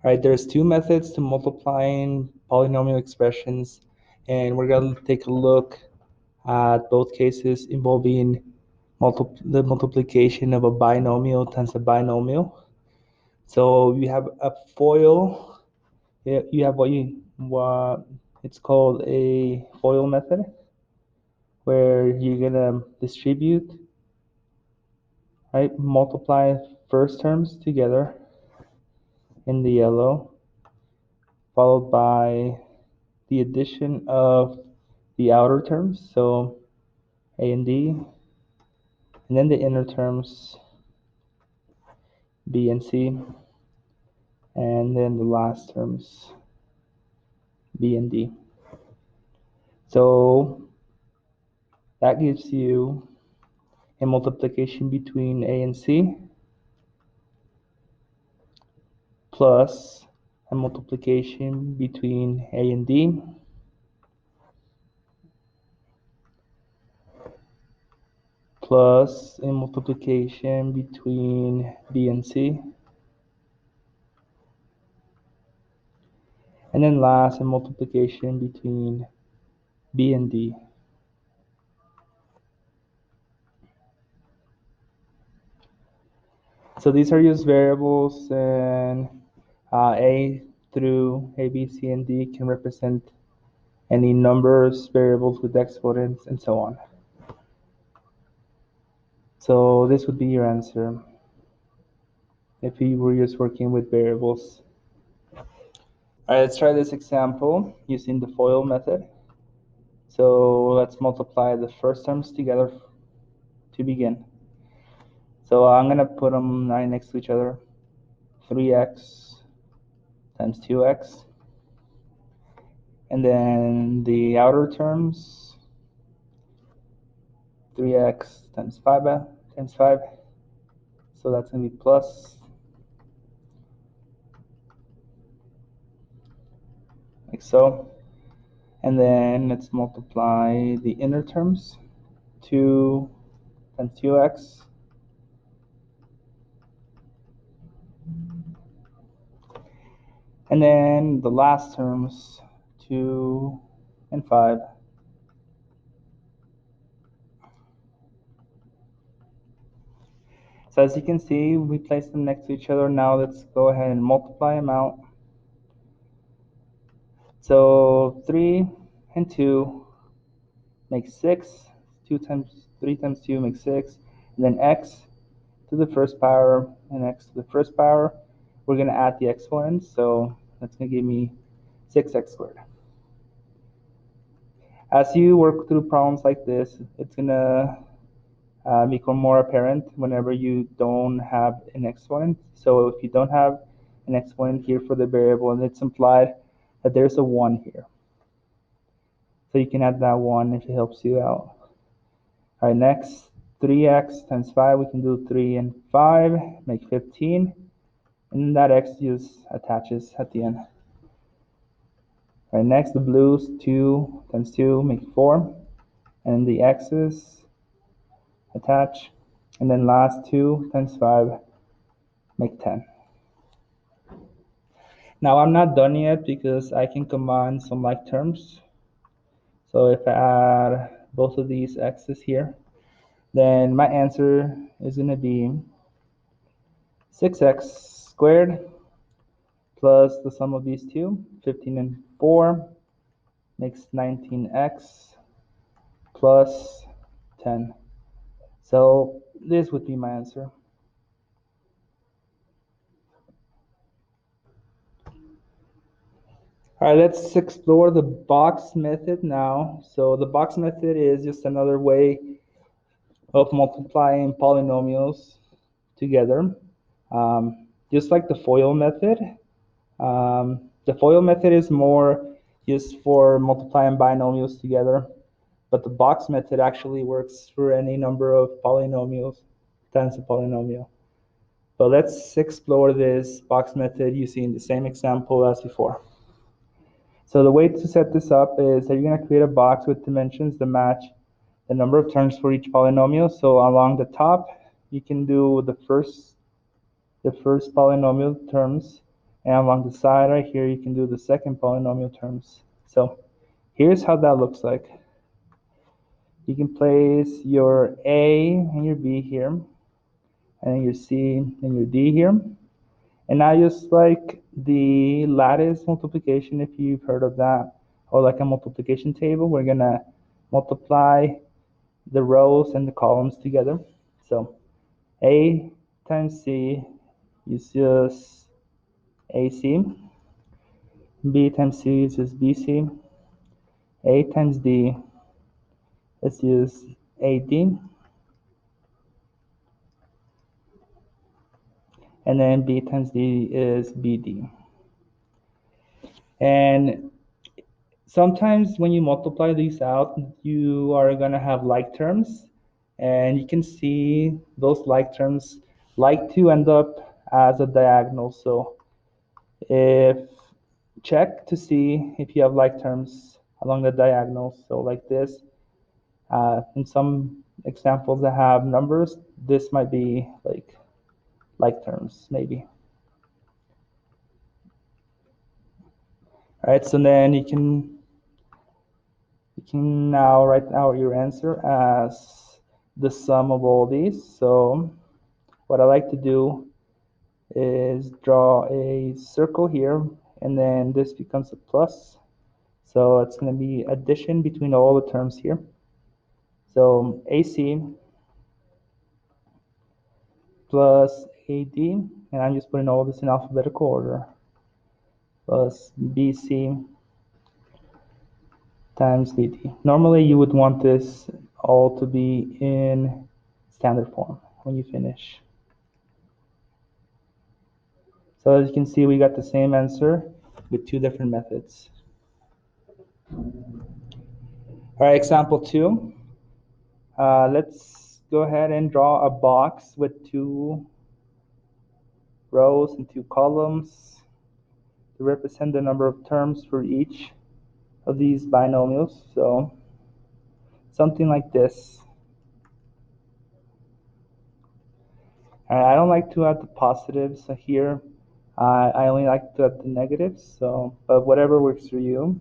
right, there's two methods to multiplying polynomial expressions, and we're going to take a look at both cases involving the multiplication of a binomial times a binomial. So you have a FOIL. You have what it's called a FOIL method, where you're gonna distribute, right? Multiply first terms together in the yellow, followed by the addition of the outer terms, so A and D, and then the inner terms, B and C, and then the last terms, B and D. So that gives you a multiplication between A and C plus a multiplication between A and D plus a multiplication between B and C, and then last a multiplication between B and D. So these are just variables, and A through A, B, C, and D can represent any numbers, variables with exponents, and so on. So this would be your answer if you were just working with variables. All right, let's try this example using the FOIL method. So let's multiply the first terms together to begin. So I'm going to put them right next to each other. 3x times 2x. And then the outer terms, 3x times 5 times 5. So that's going to be plus, like so. And then let's multiply the inner terms, 2 times 2x. And then the last terms, 2 and 5. So as you can see, we place them next to each other. Now let's go ahead and multiply them out. So 3 and 2 makes 6. 3 times 2 makes 6. And then x to the first power and x to the first power. We're going to add the exponents, so that's going to give me 6x squared. As you work through problems like this, it's going to become more apparent whenever you don't have an exponent. So if you don't have an exponent here for the variable, and it's implied that there's a 1 here. So you can add that 1 if it helps you out. All right, next, 3x times 5, we can do 3 and 5, make 15. And that x just attaches at the end. All right, next, the blues, 2 times 2 make 4. And the x's attach. And then last, 2 times 5 make 10. Now I'm not done yet because I can combine some like terms. So if I add both of these x's here, then my answer is going to be 6x squared plus the sum of these two, 15 and 4 makes 19x plus 10. So this would be my answer. All right, let's explore the box method now. So the box method is just another way of multiplying polynomials together. Just like the FOIL method. The FOIL method is more used for multiplying binomials together, but the box method actually works for any number of polynomials times a polynomial. But let's explore this box method using the same example as before. So the way to set this up is that you're going to create a box with dimensions that match the number of terms for each polynomial. So along the top, you can do the first polynomial terms, And along the side right here, you can do the second polynomial terms. So here's how that looks like. You can place your A and your B here, and then your C and your D here. And now just like the lattice multiplication, if you've heard of that, or like a multiplication table, we're gonna multiply the rows and the columns together. So A times C is just AC, B times C is just BC, A times D is just AD, and then B times D is BD. And sometimes when you multiply these out, you are going to have like terms, and you can see those like terms like to end up as a diagonal. So if check to see if you have like terms along the diagonal. So like this, in some examples that have numbers, this might be like terms maybe. All right, so then you can now write out your answer as the sum of all these. So what I like to do is draw a circle here, and then this becomes a plus. So it's going to be addition between all the terms here. So AC plus AD, and I'm just putting all this in alphabetical order, plus BC times BD. Normally you would want this all to be in standard form when you finish. So as you can see, we got the same answer with two different methods. All right, example 2. Let's go ahead and draw a box with 2 rows and 2 columns to represent the number of terms for each of these binomials. So something like this. I don't like to add the positives here. I only like to add the negatives. So, but whatever works for you,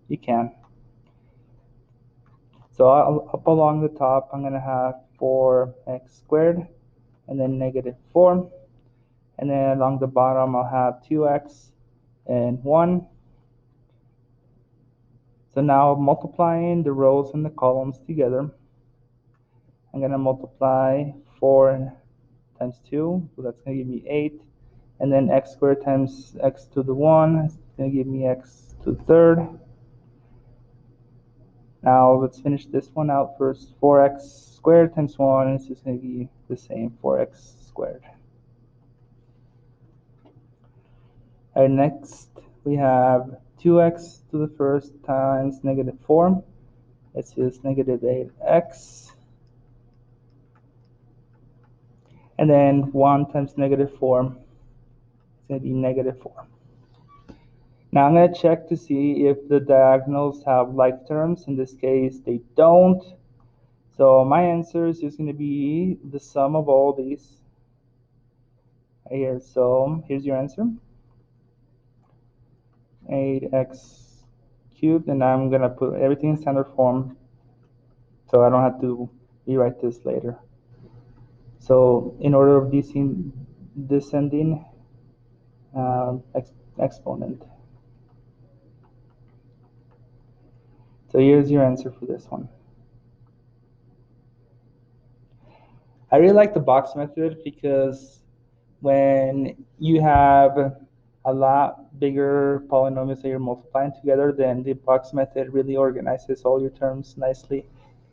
you can. So up along the top, I'm going to have 4x squared, and then negative 4. And then along the bottom, I'll have 2x and 1. So now multiplying the rows and the columns together, I'm going to multiply 4 times 2, so that's going to give me 8. And then x squared times x to the 1 is going to give me x to the third. Now let's finish this one out first. 4x squared times 1 is just going to be the same, 4x squared. All right, next we have 2x to the first times negative 4. It's just negative 8x. And then 1 times negative 4 is going to be negative 4. Now I'm going to check to see if the diagonals have like terms. In this case, they don't. So my answer is just going to be the sum of all these right here. So here's your answer. 8x cubed, and I'm going to put everything in standard form so I don't have to rewrite this later. So in order of descending exponent. So here's your answer for this one. I really like the box method because when you have a lot bigger polynomials that you're multiplying together, then the box method really organizes all your terms nicely.